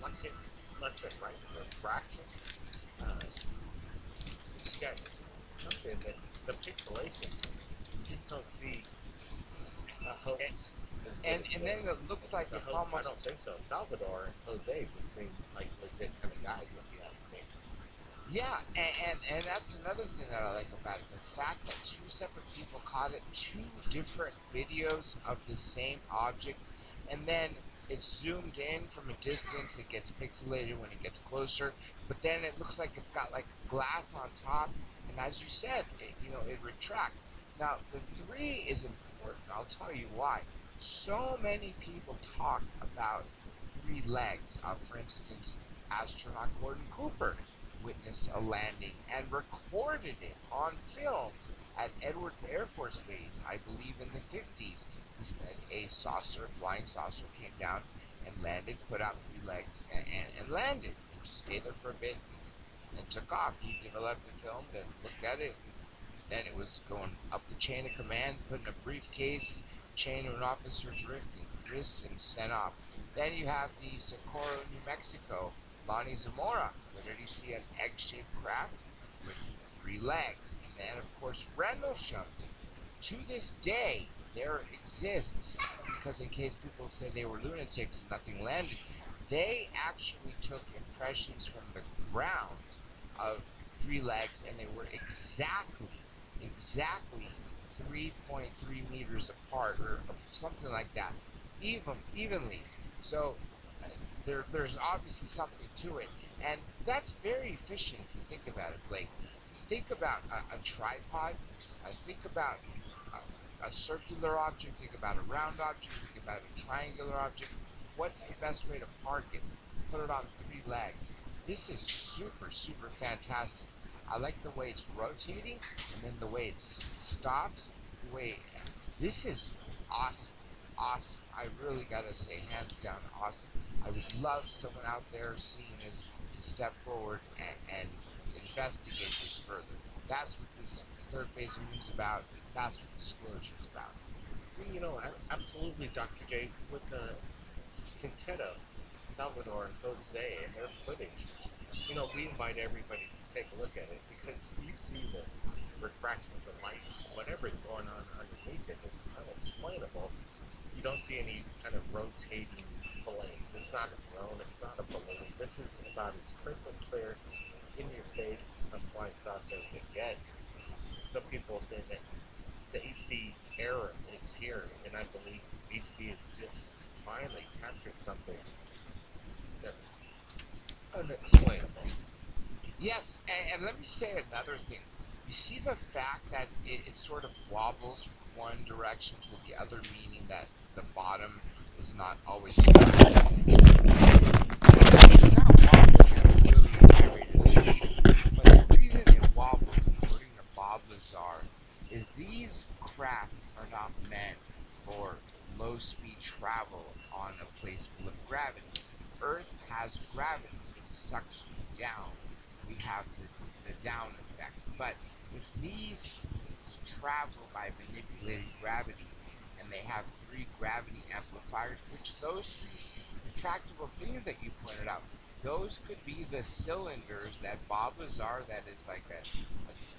deflection left and right, refraction. You got something that the pixelation, you just don't see a hoax as good And then as it looks if it's like a it's hoax. I don't almost. think so. Salvador and Jose just seem like legit kind of guys, if you ask me. Yeah, and that's another thing that I like about it. The fact that two separate people caught it, two different videos of the same object, and then it's zoomed in from a distance, it gets pixelated when it gets closer, but then it looks like it's got like glass on top, and as you said, it retracts. Now, the three is important. I'll tell you why. So many people talk about three legs. For instance, astronaut Gordon Cooper witnessed a landing and recorded it on film at Edwards Air Force Base, I believe in the 50s. He said a saucer, flying saucer, came down and landed, put out three legs, and landed, and just stayed there for a bit and took off. He developed the film and looked at it. Then it was going up the chain of command, put in a briefcase, chain of an officer's wrist, and sent off. Then you have the Socorro, New Mexico, Lonnie Zamora. Where did he see an egg-shaped craft with three legs? And then, of course, Rendlesham. To this day, there exists, because in case people say they were lunatics and nothing landed, they actually took impressions from the ground of three legs, and they were exactly 3.3 meters apart, or something like that, evenly. So there's obviously something to it, and that's very efficient if you think about it, Blake. Think about a tripod. Think about a circular object. Think about a round object. Think about a triangular object. What's the best way to park it? Put it on three legs. This is super fantastic. I like the way it's rotating, and then the way it stops. The way this is awesome, awesome. I really gotta say, hands down, awesome. I would love someone out there seeing this to step forward and investigate this further. That's what this third phase of news about. That's what disclosure is about. Absolutely, Dr. J. With the Quinteto, Salvador, and Jose and their footage, we invite everybody to take a look at it because you see the refractions of light, whatever's going on underneath it is unexplainable. You don't see any kind of rotating blades. It's not a drone. It's not a balloon. This is about as crystal clear, in your face, a flying saucer as it gets. Some people say that the HD era is here, and I believe HD is just finally captured something that's unexplainable. Yes, and let me say another thing. You see the fact that it sort of wobbles from one direction to the other, meaning that the bottom is not always flat. It's not wobbling at a really high rate of speed, but the reason it wobbles, according to Bob Lazar, is these craft are not meant for low speed travel on a place full of gravity. Earth has gravity, it sucks you down. We have the down effect. But if these things travel by manipulating gravity, and they have three gravity amplifiers, which those three retractable things that you pointed out, those could be the cylinders that Bob Lazar, that is like a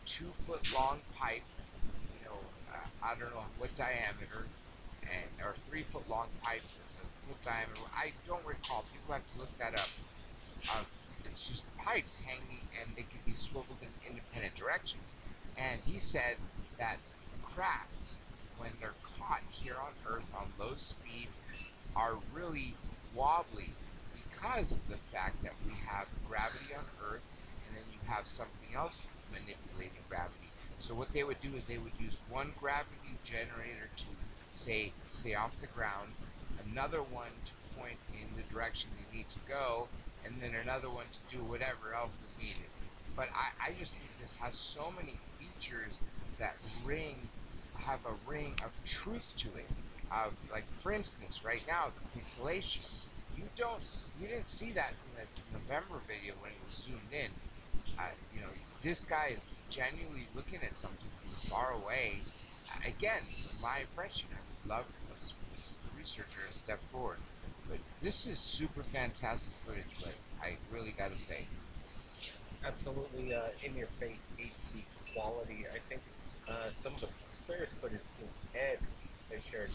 2 foot long pipe, you know, I don't know what diameter, or 3 foot long pipe that's a foot diameter. I don't recall. People have to look that up. Uh, it's just pipes hanging, and they can be swiveled in independent directions. And he said that craft, when they're caught here on Earth on low speed, are really wobbly because of the fact that we have gravity on Earth, and then you have something else manipulating gravity. So what they would do is they would use one gravity generator to, say, stay off the ground, another one to point in the direction they need to go, and then another one to do whatever else is needed. But I just think this has so many features that have a ring of truth to it. Like, for instance, right now, the pixelation. You don't you didn't see that in the November video when it was zoomed in. You know, this guy is genuinely looking at something from far away. Again, my impression. I would love a researcher to step forward. But this is super fantastic footage, but I really gotta say. Absolutely in your face HD quality. I think it's some of the clearest footage since Ed has shared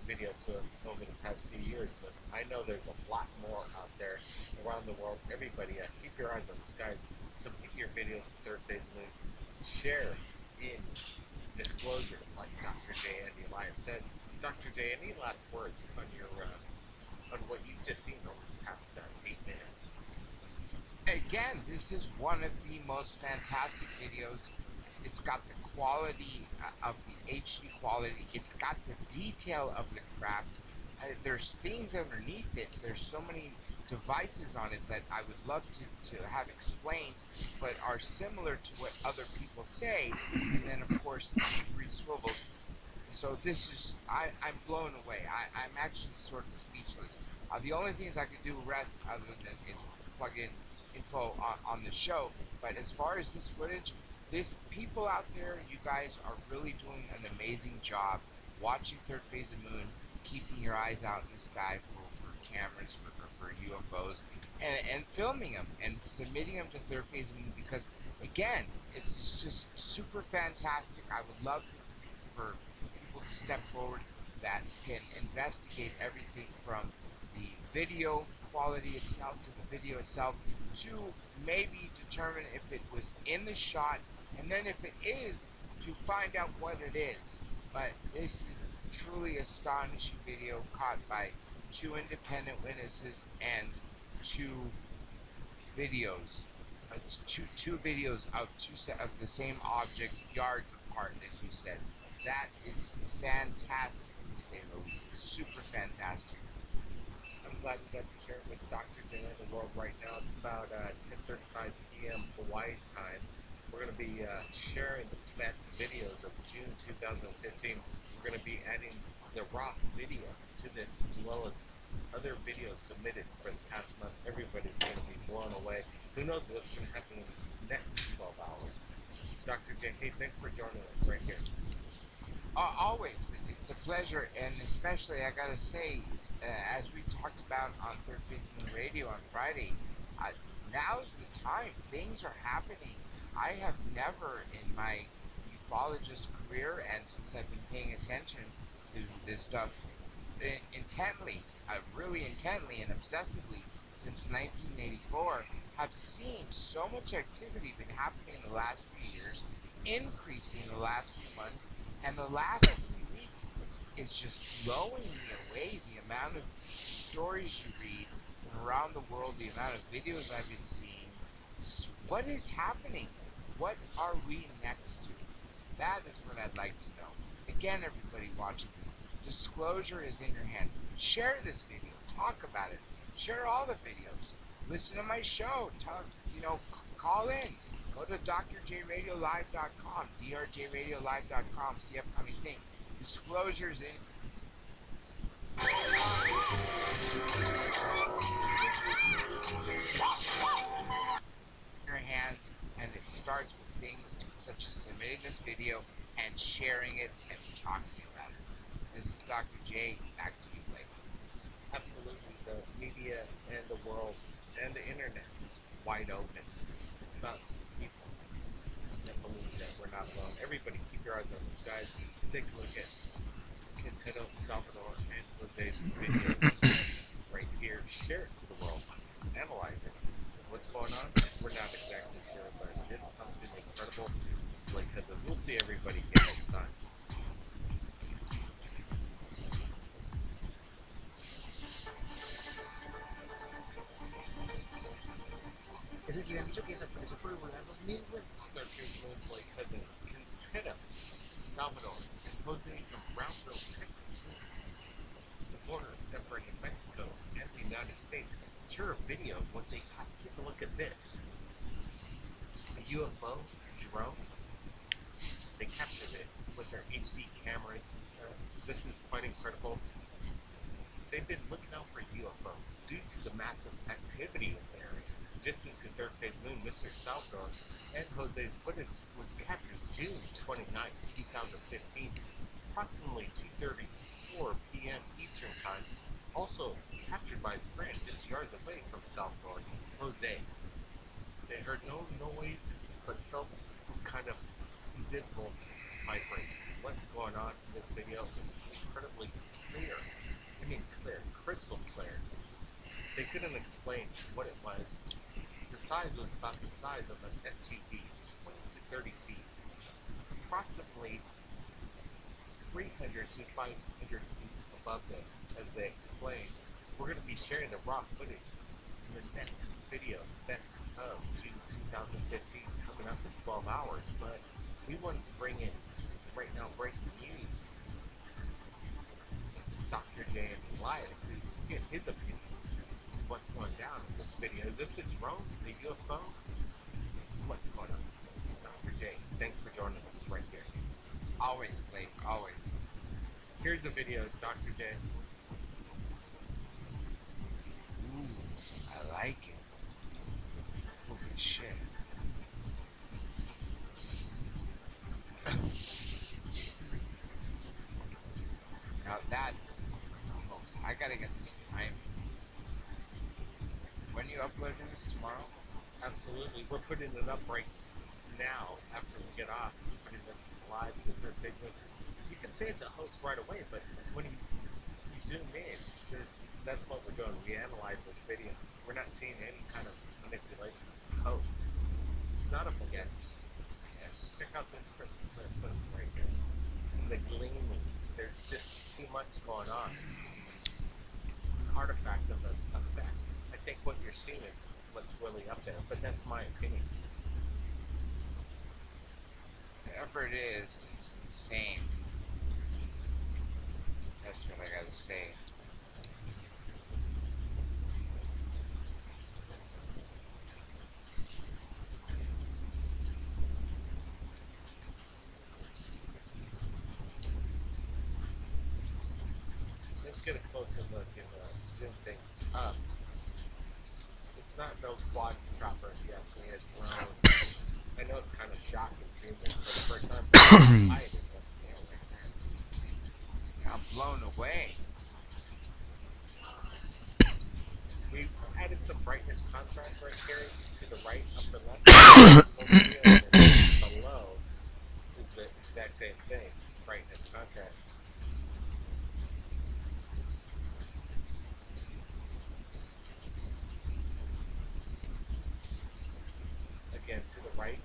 video to us over the past few years, but I know there's a lot more out there around the world. Everybody, keep your eyes on the skies. Submit your videos to Third Phase Moon. Share in disclosure, like Dr. J. Andy Elias said. Dr. J, any last words on your on what you've just seen over the past 8 minutes? Again, this is one of the most fantastic videos. It's got the quality of the HD quality. It's got the detail of the craft. There's things underneath it. There's so many devices on it that I would love to have explained, but are similar to what other people say. And then, of course, the three swivels. So this is, I'm blown away. I'm actually sort of speechless. The only things I could do rest other than is plug in info on the show. But as far as this footage, there's people out there, you guys are really doing an amazing job watching Third Phase of Moon, keeping your eyes out in the sky for cameras, for UFOs, and filming them and submitting them to Third Phase of Moon because, again, it's just super fantastic. I would love for people to step forward that can investigate everything from the video quality itself to the video itself to maybe determine if it was in the shot, and then if it is, to find out what it is. But this is a truly astonishing video caught by two independent witnesses and two videos, two videos of of the same object yards apart, as you said. That is fantastic to say the least. Super fantastic. I'm glad we got to share it with Dr. J in the world right now. It's about 10:35 p.m. Hawaii time. We're going to be sharing the best videos of June 2015. We're going to be adding the raw video to this, as well as other videos submitted for the past month. Everybody's going to be blown away. Who knows what's going to happen in the next 12 hours. Dr. J, hey, thanks for joining us right here. Always, it's a pleasure, and especially I gotta say, as we talked about on Third Phase Moon Radio on Friday, now's the time. Things are happening. I have never in my ufologist career, and since I've been paying attention to this stuff intently, really intently and obsessively since 1984, have seen so much activity been happening in the last few years, increasing in the last few months, and the last few weeks is just blowing me away. The amount of stories you read from around the world, the amount of videos I've been seeing. What is happening? What are we next to? That is what I'd like to know. Again, everybody watching this, disclosure is in your hand. Share this video. Talk about it. Share all the videos. Listen to my show. Call in. Go to drjradiolive.com, drjradiolive.com, see upcoming thing. Disclosures in your hands, and it starts with things such as submitting this video and sharing it and talking about it. This is Dr. J. Back to you, Blake. Absolutely. The media and the world and the internet is wide open. It's about people that believe that we're not alone. Everybody keep your eyes on the skies. Take a look at Quinteto, Salvador, and Jose's videos right here. Share it to the world. Analyze it. What's going on? We're not exactly sure, but it's something incredible. Because we'll see everybody here next time. Es el que habían dicho que desapareció por el volar 2000, güey. Third Phase Moon's like cousins, Quinteto, Salvador, and Jose from Brownsville, Texas. The border separating Mexico and the United States. Share a video of what they got. Take a look at this. A UFO drone. They captured it with their HD cameras. This is quite incredible. They've been looking out for UFOs due to the massive activity in the area. Distant to Third Phase Moon, Mr. Salvador and Jose's footage was captured June 29, 2015, approximately 2:34 p.m. Eastern Time, Also captured by his friend just yards away from Salvador, Jose. They heard no noise, but felt some kind of invisible vibration. What's going on in this video is incredibly clear. I mean clear, crystal clear. They couldn't explain what it was. The size was about the size of an SUV, 20 to 30 feet, approximately 300 to 500 feet above them. As they explained, we're going to be sharing the raw footage in the next video, best of June 2015, coming up in 12 hours. But we wanted to bring in right now breaking news. Dr. J and Elias to get his opinion of what's going down in this video. Is this a drone? A UFO? What's going on? Dr. J, thanks for joining us right here. Always, Blake, always. Here's a video, Dr. J. Ooh, I like it. Holy shit. Now that, folks, I gotta get this time. When you uploading this tomorrow? Absolutely. We're putting it up right now after we get off. We're putting this live to their Facebook. You can say it's a hoax right away, but when you zoom in, that's what we're doing. We analyze this video. We're not seeing any kind of manipulation, hoax. It's not a hoax. Yes. Yes. Check out this crystal clear footage right here. And the gleaming. There's just too much going on. Artifact of an effect. I think what you're seeing is what's really up there, but that's my opinion. Whatever it is, it's insane. That's what I gotta say. Let's get a closer look and zoom things up. It's not no quad chopper, if you ask me, it's drone. I know it's kind of shocking seeing this for the first time, but I didn't know. I'm blown away. We added some brightness contrast right here to the right, upper left. Below is the exact same thing, brightness contrast. Again, to the right,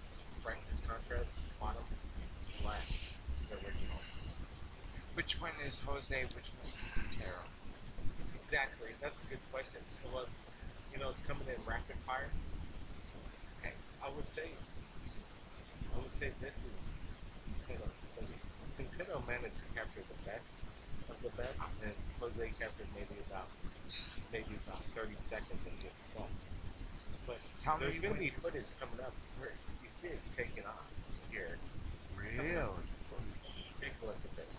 brightness contrast, bottom, black, the original. Which one is Jose? Which one is Quintero? Exactly, that's a good question. Well, you know, it's coming in rapid fire. Okay. I would say this is Quintero. Quintero managed to capture the best of the best, and Jose captured maybe about 30 seconds of it. But Tell me there's going to when- be footage coming up where you see it taking off here. Really? Take a look at this.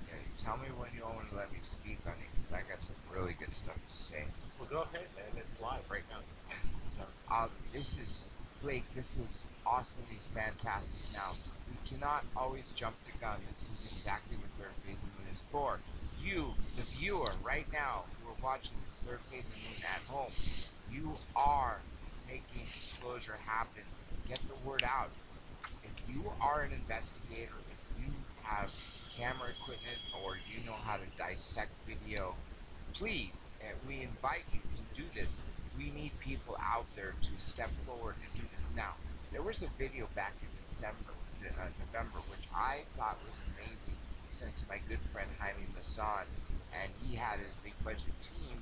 Okay, tell me when you want to let me speak on it, because I got some really good stuff to say. Well, go ahead, man. It's live right now. This is, Blake, this is awesomely fantastic. Now, we cannot always jump the gun. This is exactly what Third Phase of the Moon is for. You, the viewer, right now, who are watching this Third Phase of the Moon at home, you are making disclosure happen. Get the word out. If you are an investigator, if you have camera equipment, or you know how to dissect video, please, we invite you to do this. We need people out there to step forward and do this. Now, there was a video back in November, which I thought was amazing, sent to my good friend Jaime Masson, and he had his big budget team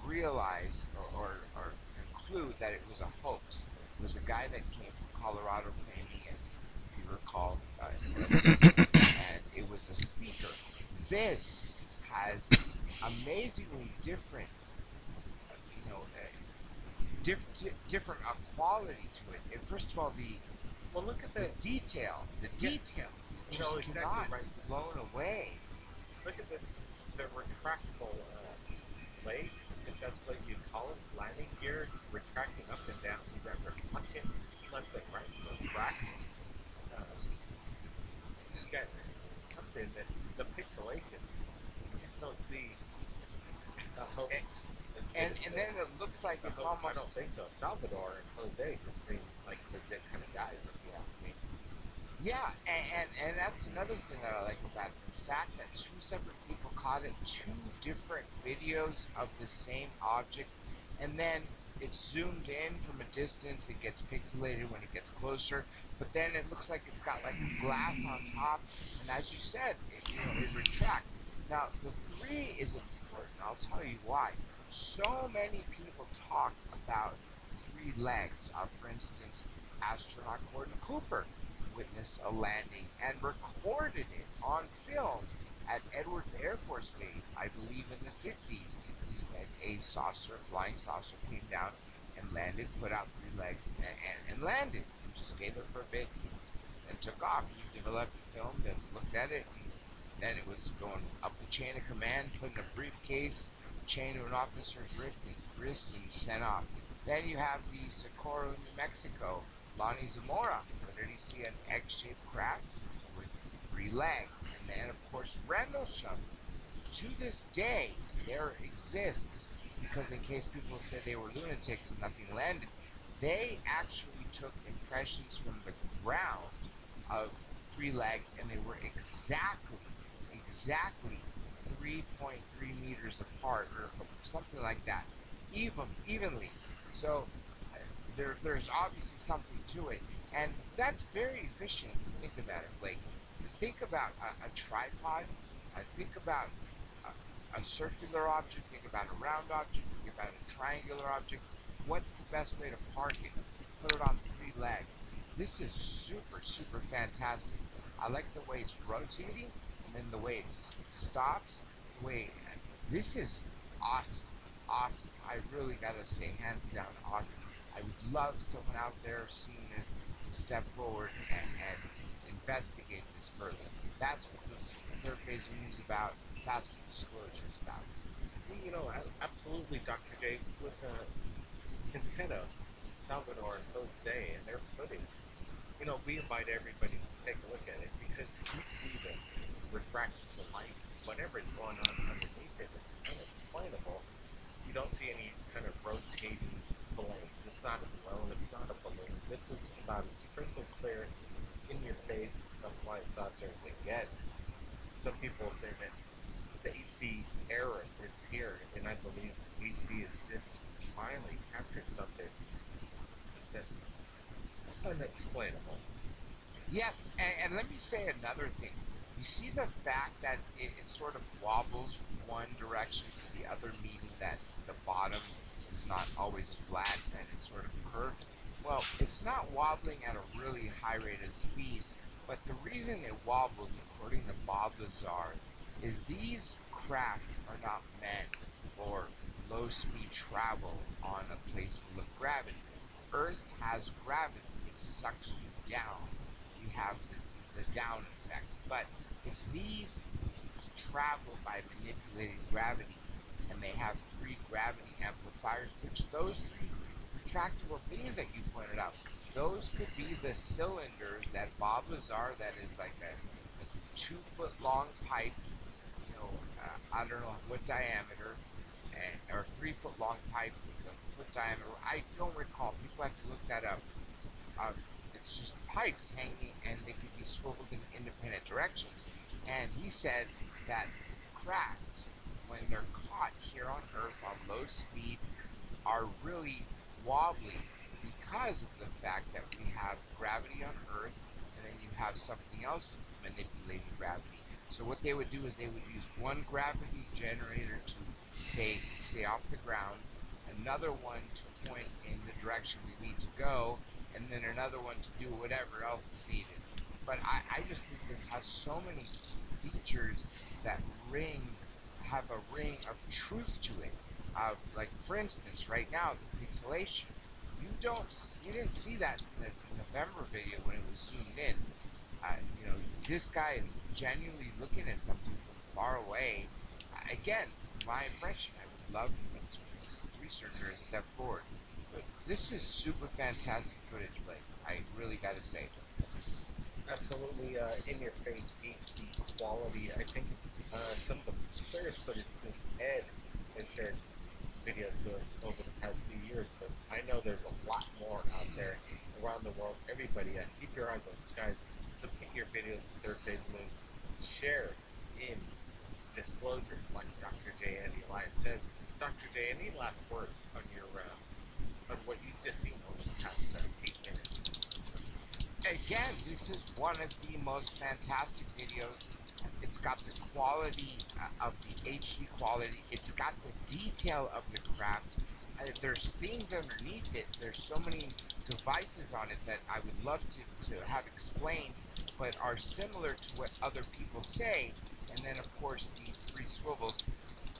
realize or conclude that it was a hoax. It was a guy that came from Colorado claiming it, if you recall, and it was a speaker. This has amazingly different, different quality to it. First of all, Well, look at the detail, You just know, exactly cannot right. be blown away. Look at the retractable legs, if that's what you call it, landing gear, retracting up and down. You got reflection, left and right, retract. You got something that the pixelation, you just don't see like it's almost. I don't think so. Salvador and Jose just seem like legit kind of guys. If you ask me. Yeah, and that's another thing that I like about it. The fact that two separate people caught it, two different videos of the same object, and then it's zoomed in from a distance, it gets pixelated when it gets closer, but then it looks like it's got like glass on top, and as you said, it retracts. Now, the 3 is important, I'll tell you why. So many people talk about 3 legs. For instance, astronaut Gordon Cooper witnessed a landing and recorded it on film at Edwards Air Force Base, I believe in the 50s. He said a flying saucer, came down and landed, put out 3 legs, and landed, and just stayed there for a bit and took off. He developed the film, then looked at it, and then it was going up the chain of command, put in a briefcase, chain to an officer's wrist, and sent off. Then you have the Socorro, New Mexico, Lonnie Zamora. Where did he see an egg-shaped craft with 3 legs? And then, of course, Rendlesham. To this day, there exists, because in case people said they were lunatics and nothing landed, they actually took impressions from the ground of 3 legs, and they were exactly 3.3 meters apart, or something like that, evenly. So there's obviously something to it, and that's very efficient if you think about it. Like, think about a tripod, think about a circular object, think about a round object, think about a triangular object. What's the best way to park it? Put it on 3 legs. This is super fantastic. I like the way it's rotating, and then the way it stops. This is awesome. I really gotta say, hands down, awesome. I would love someone out there seeing this to step forward and investigate this further. That's what this third phase of news is about. That's what disclosure is about. Absolutely, Dr. J. With Quintero, Salvador, and Jose and their footage, we invite everybody to take a look at it because you see the refraction of light, whatever is going on underneath it, it's unexplainable. You don't see any kind of rotating blades. It's not a drone. It's not a balloon. This is about as crystal clear, in your face, a flying saucer as it gets. Some people say that the HD error is here, and I believe HD is just finally captured something that's unexplainable. Yes, and let me say another thing. You see the fact that it sort of wobbles from one direction to the other, meaning that the bottom is not always flat and it's sort of curved? Well, it's not wobbling at a really high rate of speed, but the reason it wobbles, according to Bob Lazar, is these craft are not meant for low-speed travel on a place full of gravity. Earth has gravity. It sucks you down. You have the down effect. But if these travel by manipulating gravity, and they have 3 gravity amplifiers, which those 3 retractable things that you pointed out, those could be the cylinders that Bob Lazar, that is like a 2-foot long pipe, I don't know what diameter, or 3-foot long pipe with a foot diameter. I don't recall. People have to look that up. It's just pipes hanging, and they could be swiveled in independent directions. And he said that craft, when they're caught here on Earth on low speed, are really wobbly because of the fact that we have gravity on Earth, and then you have something else manipulating gravity. So what they would do is they would use one gravity generator to stay off the ground, another one to point in the direction we need to go, and then another one to do whatever else is needed. But I just think this has so many features that have a ring of truth to it. Like, for instance, right now, the pixelation. You didn't see that in the November video when it was zoomed in. This guy is genuinely looking at something from far away. Again, my impression, I would love this researcher to step forward. But this is super fantastic footage, Blake. I really gotta say. Absolutely in-your-face HD quality. I think it's some of the clearest footage since Ed has shared video to us over the past few years, but I know there's a lot more out there around the world. Everybody, keep your eyes on the skies. Submit your videos to Third Phase Moon. Share in disclosure, like Dr. J. Andy Elias says. Dr. J, any last words on your on what you just seen over the past 8 minutes? Again, this is one of the most fantastic videos. It's got the quality of the HD quality. It's got the detail of the craft. There's things underneath it. There's so many devices on it that I would love to have explained, but are similar to what other people say. And then, of course, the three swivels.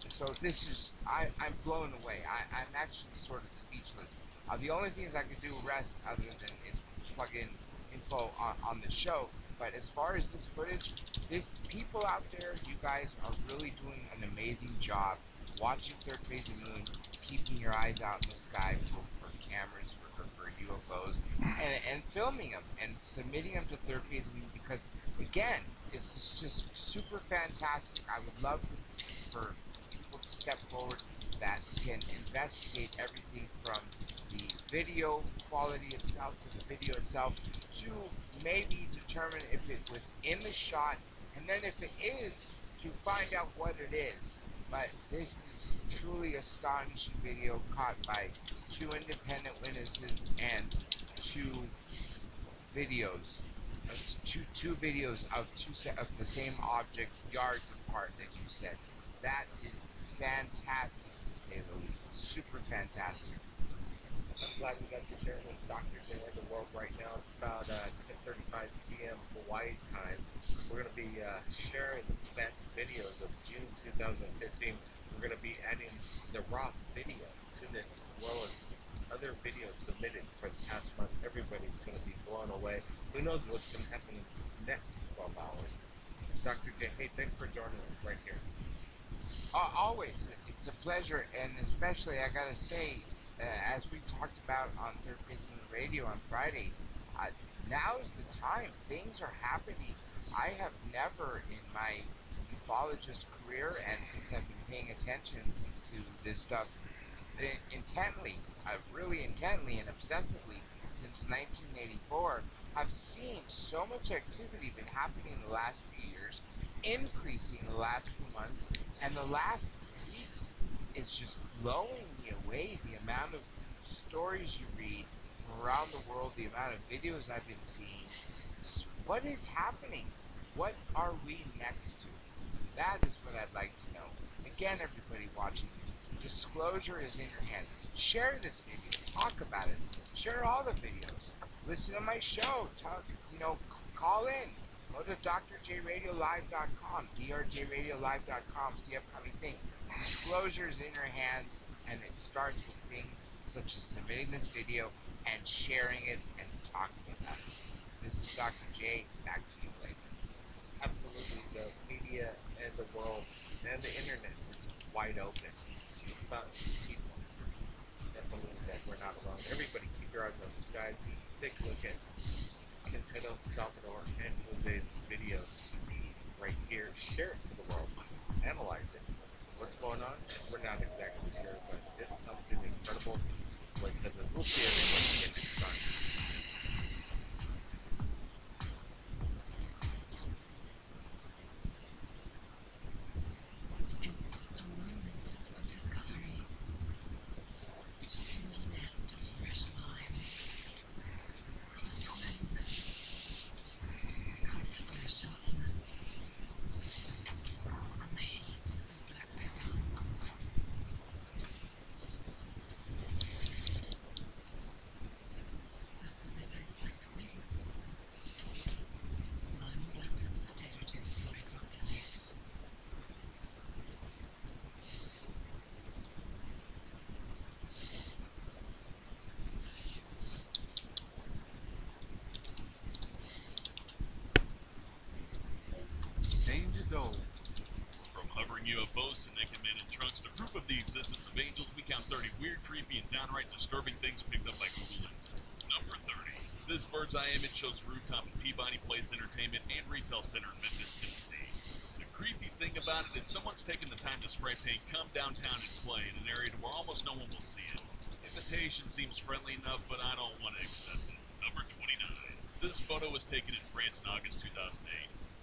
So this is, I'm blown away. I'm actually sort of speechless. The only things I can do rest other than is plug in info on the show. But as far as this footage, people out there, you guys are really doing an amazing job watching Third Phase of Moon, keeping your eyes out in the sky for cameras, for UFOs, and filming them and submitting them to Third Phase of Moon because, again, it's just super fantastic. I would love for people to step forward that can investigate everything from the video quality itself to the video itself to maybe determine if it was in the shot, and then if it is, to find out what it is. But this is truly astonishing video caught by two independent witnesses and two videos, two videos of of the same object yards apart that you said. That is fantastic to say the least. Super fantastic. I'm glad we got to share with Dr. J in the world right now. It's about 10:35 p.m. Hawaii time. We're going to be sharing the best videos of June 2015. We're going to be adding the raw video to this as well as other videos submitted for the past month. Everybody's going to be blown away. Who knows what's going to happen in the next 12 hours. Dr. J, hey, thanks for joining us right here. Always. It's a pleasure, and especially, I gotta say, as we talked about on Third Phase Moon Radio on Friday, now's the time. Things are happening. I have never in my ufologist career, and since I've been paying attention to this stuff intently, really intently and obsessively since 1984, I've seen so much activity been happening in the last few years, increasing in the last few months, and the last weeks is just blowing me away. The amount of stories you read from around the world, the amount of videos I've been seeing. What is happening? What are we next to? That is what I'd like to know. Again, everybody watching this, disclosure is in your hand. Share this video. Talk about it. Share all the videos. Listen to my show. Talk, call in. Go to drjradiolive.com, drjradiolive.com, see upcoming things. Disclosure is in your hands, and it starts with things such as submitting this video and sharing it and talking about it. This is Dr. J. Back to you later. Absolutely, the media and the world and the internet is wide open. It's about people that believe that we're not alone. Everybody keep your eyes on the skies. Take a look at Quinteto, Salvador, and Jose's videos right here. Share it to the world. Analyze it. What's going on? We're not exactly sure, but it's something incredible. Because we'll see everybody in this time. It's a moment of discovery. In the zest of fresh lime. Twang. Comfortable sharpness. And the heat of black pepper. That's what they taste like to me. Lime and black pepper potato chips from Red Rock Deli. Danger Dome. From hovering UFOs to naked men in trunks to proof of the existence of angels, we count 30 weird, creepy, and downright disturbing things picked up by Google Lenses. Number 30. This bird's eye image shows rooftop in Peabody Place Entertainment and Retail Center in Memphis, Tennessee. The creepy thing about it is someone's taken the time to spray paint "Come Downtown and Play" in an area where almost no one will see it. Invitation seems friendly enough, but I don't want to accept it. Number 29. This photo was taken in France in August 2008.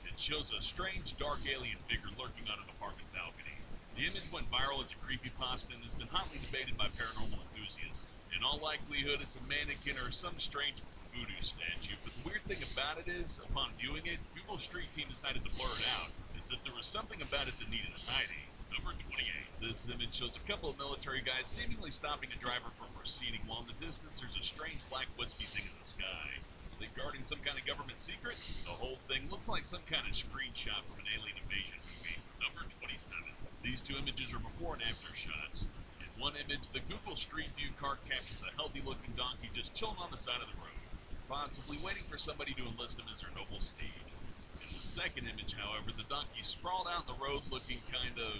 It shows a strange, dark alien figure lurking on an apartment balcony. The image went viral as a creepypasta and has been hotly debated by paranormal enthusiasts. In all likelihood, it's a mannequin or some strange voodoo statue, but the weird thing about it is, upon viewing it, Google Street Team decided to blur it out, as if there was something about it that needed a hiding. Number 28. This image shows a couple of military guys seemingly stopping a driver from proceeding, while in the distance there's a strange black wispy thing in the sky. Are they guarding some kind of government secret? The whole thing looks like some kind of screenshot from an alien invasion movie. Number 27. These two images are before and after shots. In one image, the Google Street View car captures a healthy-looking donkey just chilling on the side of the road, possibly waiting for somebody to enlist him as their noble steed. In the second image, however, the donkey sprawled out in the road looking kind of,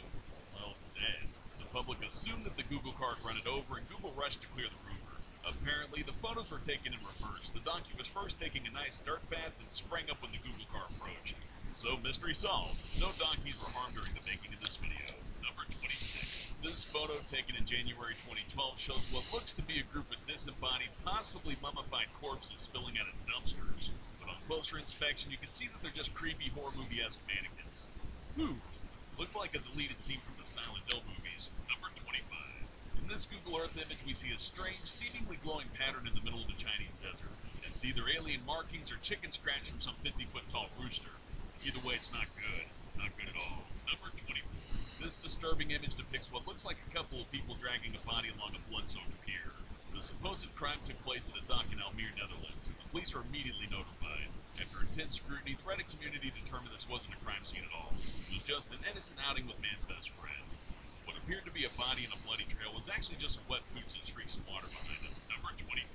well, dead. The public assumed that the Google car had run it over, and Google rushed to clear the rumor. Apparently, the photos were taken in reverse. The donkey was first taking a nice dirt bath and sprang up when the Google car approached. So, mystery solved. No donkeys were harmed during the making of this video. Number 26. This photo, taken in January 2012, shows what looks to be a group of disembodied, possibly mummified corpses spilling out of dumpsters. But on closer inspection, you can see that they're just creepy horror movie-esque mannequins. Whew. Looked like a deleted scene from the Silent Hill movies. Number 25. In this Google Earth image, we see a strange, seemingly glowing pattern in the middle of the Chinese desert. It's either alien markings or chicken scratch from some 50-foot-tall rooster. Either way, it's not good. Not good at all. Number 24. This disturbing image depicts what looks like a couple of people dragging a body along a blood-soaked pier. The supposed crime took place at a dock in Almere, Netherlands. The police were immediately notified. After intense scrutiny, the Reddit community determined this wasn't a crime scene at all. It was just an innocent outing with man's best friend. What appeared to be a body in a bloody trail was actually just wet boots and streaks of water behind it. Number 23.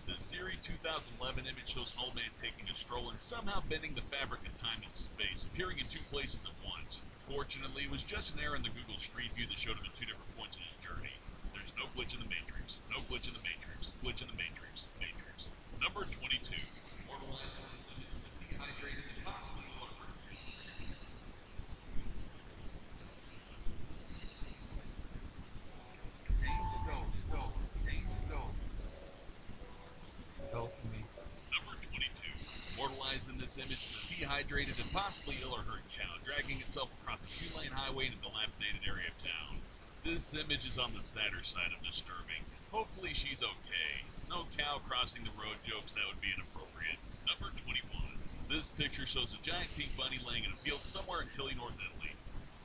The Siri 2011 image shows an old man taking a stroll and somehow bending the fabric of time and space, appearing in two places at once. Fortunately, it was just an error in the Google Street View that showed him at two different points in his journey. There's no glitch in the Matrix. No glitch in the Matrix. Glitch in the Matrix. Matrix. Number 22. Immortalized in this image is a dehydrated and possibly lower. Number 22. Immortalized in this image is a dehydrated and possibly ill or hurt cow dragging itself across a two-lane highway in a dilapidated area of town. This image is on the sadder side of disturbing. Hopefully she's okay. No cow crossing the road jokes, that would be inappropriate. Number 21. This picture shows a giant pink bunny laying in a field somewhere in hilly North Italy.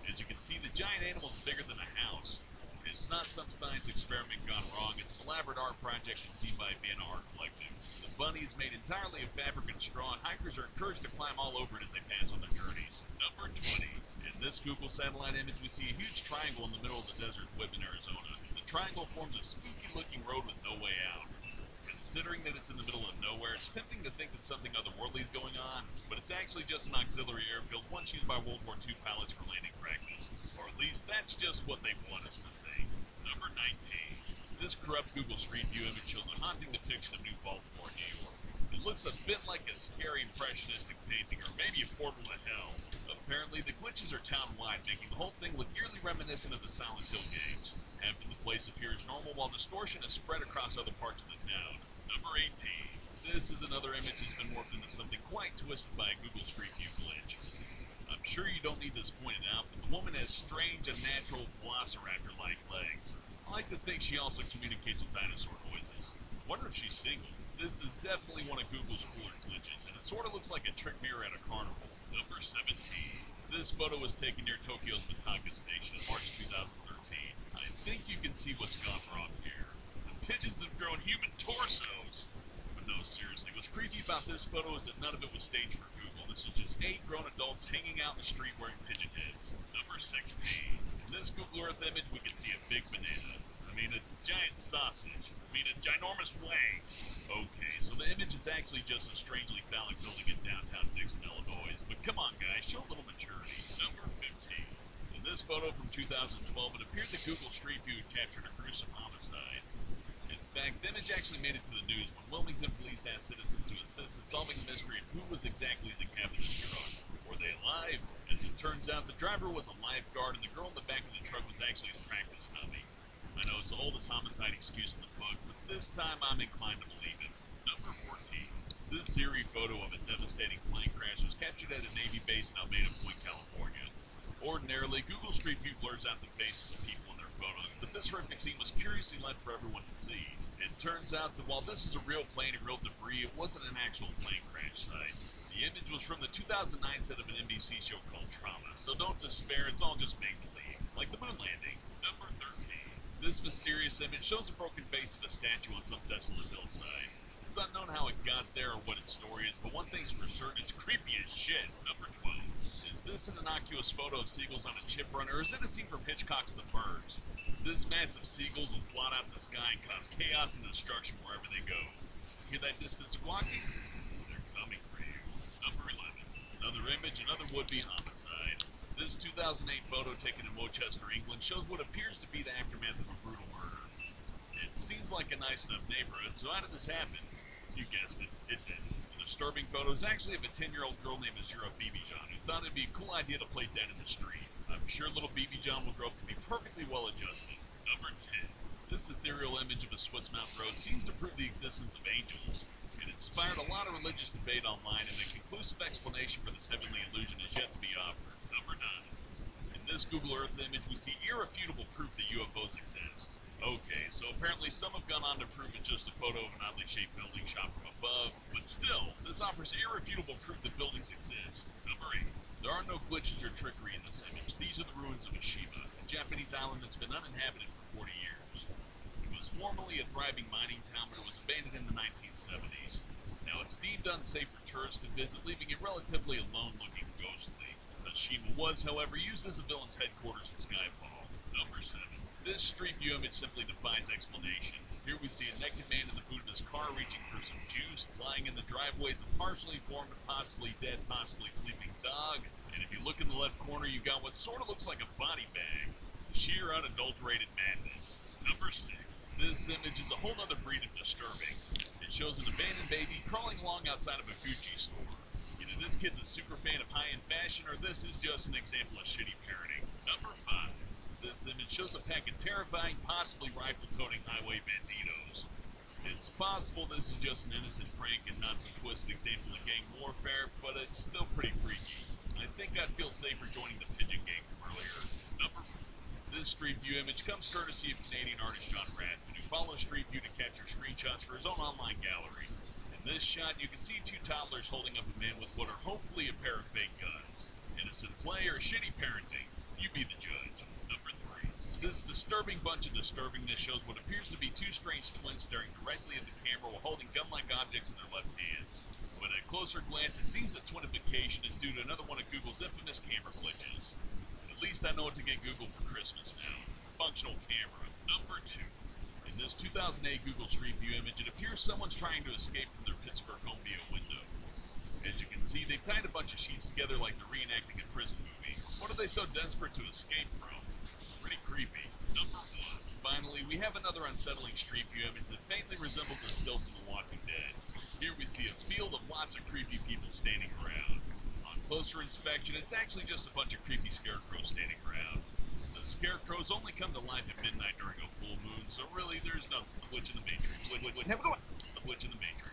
As you can see, the giant animal is bigger than a house. It's not some science experiment gone wrong, it's an elaborate art project conceived by Vienna Art Collective. The bunny is made entirely of fabric and straw, and hikers are encouraged to climb all over it as they pass on their journeys. Number 20. In this Google satellite image, we see a huge triangle in the middle of the desert whip in Arizona. The triangle forms a spooky-looking road with no way out. Considering that it's in the middle of nowhere, it's tempting to think that something otherworldly is going on, but it's actually just an auxiliary airfield once used by World War II pilots for landing practice. Or at least that's just what they want us to think. Number 19. This corrupt Google Street View image shows a haunting depiction of New Baltimore, New York. It looks a bit like a scary impressionistic painting, or maybe a portal to hell. Apparently, the glitches are town-wide, making the whole thing look eerily reminiscent of the Silent Hill games. Half of the place appears normal, while distortion is spread across other parts of the town. Number 18. This is another image that's been morphed into something quite twisted by a Google Street View glitch. I'm sure you don't need this pointed out, but the woman has strange, unnatural, velociraptor-like legs. I like to think she also communicates with dinosaur noises. Wonder if she's single. This is definitely one of Google's cooler glitches, and it sort of looks like a trick mirror at a carnival. Number 17. This photo was taken near Tokyo's Mitaka Station in March 2013. I think you can see what's gone wrong here. The pigeons have grown human torsos! But no, seriously, what's creepy about this photo is that none of it was staged for Google. This is just 8 grown adults hanging out in the street wearing pigeon heads. Number 16. In this Google Earth image, we can see a big banana. A giant sausage. A ginormous wang. Okay, so the image is actually just a strangely phallic building in downtown Dixon, Illinois. But come on, guys, show a little maturity. Number 15. In this photo from 2012, it appeared that Google Street View had captured a gruesome homicide. In fact, the image actually made it to the news when Wilmington police asked citizens to assist in solving the mystery of who was exactly in the cab of this truck. Or Were they alive? As it turns out, the driver was a lifeguard and the girl in the back of the truck was actually his practice dummy. I know it's the oldest homicide excuse in the book, but this time I'm inclined to believe it. Number 14. This eerie photo of a devastating plane crash was captured at a Navy base in Almeda Point, California. Ordinarily, Google Street View blurs out the faces of people in their photos, but this horrific scene was curiously left for everyone to see. It turns out that while this is a real plane and real debris, it wasn't an actual plane crash site. The image was from the 2009 set of an NBC show called Trauma, so don't despair, it's all just make-believe, like the moon landing. Number 13. This mysterious image shows a broken face of a statue on some desolate hillside. It's unknown how it got there or what its story is, but one thing's for certain, it's creepy as shit. Number 12. Is this an innocuous photo of seagulls on a chip run, or is it a scene from Hitchcock's The Birds? This mass of seagulls will blot out the sky and cause chaos and destruction wherever they go. Hear that distant squawking? They're coming for you. Number 11. Another image, another would-be homicide. This 2008 photo taken in Wochester, England, shows what appears to be the aftermath of a brutal murder. It seems like a nice enough neighborhood, so how did this happen? You guessed it, it did. The disturbing photo is actually of a 10-year-old girl named Azura Bibijan, who thought it'd be a cool idea to play dead in the street. I'm sure little Bibijan will grow up to be perfectly well-adjusted. Number 10. This ethereal image of a Swiss mountain road seems to prove the existence of angels. It inspired a lot of religious debate online, and a conclusive explanation for this heavenly illusion is yet to be offered. Number 9. In this Google Earth image, we see irrefutable proof that UFOs exist. Okay, so apparently some have gone on to prove it's just a photo of an oddly shaped building shot from above, but still, this offers irrefutable proof that buildings exist. Number 8. There are no glitches or trickery in this image. These are the ruins of Oshima, a Japanese island that's been uninhabited for 40 years. It was formerly a thriving mining town, but it was abandoned in the 1970s. Now it's deemed unsafe for tourists to visit, leaving it relatively alone-looking ghostly. Oshima was, however, used as a villain's headquarters in Skyfall. Number 7. This Street View image simply defies explanation. Here we see a naked man in the boot of his car reaching for some juice, lying in the driveways of partially formed and possibly dead, possibly sleeping dog. And if you look in the left corner, you got what sort of looks like a body bag. Sheer unadulterated madness. Number 6. This image is a whole other breed of disturbing. It shows an abandoned baby crawling along outside of a Gucci store. Either this kid's a super fan of high-end fashion, or this is just an example of shitty parenting. Number 5. This image shows a pack of terrifying, possibly rifle-toting highway banditos. It's possible this is just an innocent prank and not some twisted example of gang warfare, but it's still pretty freaky. I think I'd feel safer joining the Pigeon Gang from earlier. Number 4. This Street View image comes courtesy of Canadian artist John Radford, who follows Street View to capture screenshots for his own online gallery. In this shot, you can see two toddlers holding up a man with what are hopefully a pair of fake guns. Innocent play or shitty parenting? You be the judge. This disturbing bunch of disturbingness shows what appears to be two strange twins staring directly at the camera while holding gun-like objects in their left hands. But at closer glance, it seems that twinification is due to another one of Google's infamous camera glitches. At least I know what to get Google for Christmas now. Functional camera. Number 2. In this 2008 Google Street View image, it appears someone's trying to escape from their Pittsburgh home via window. As you can see, they've tied a bunch of sheets together like they're reenacting a prison movie. What are they so desperate to escape from? Pretty creepy. Number 1. Finally, we have another unsettling Street View image that faintly resembles a still from The Walking Dead. Here we see a field of lots of creepy people standing around. On closer inspection, it's actually just a bunch of creepy scarecrows standing around. The scarecrows only come to life at midnight during a full moon, so really there's no glitch in the Matrix. A glitch in the Matrix.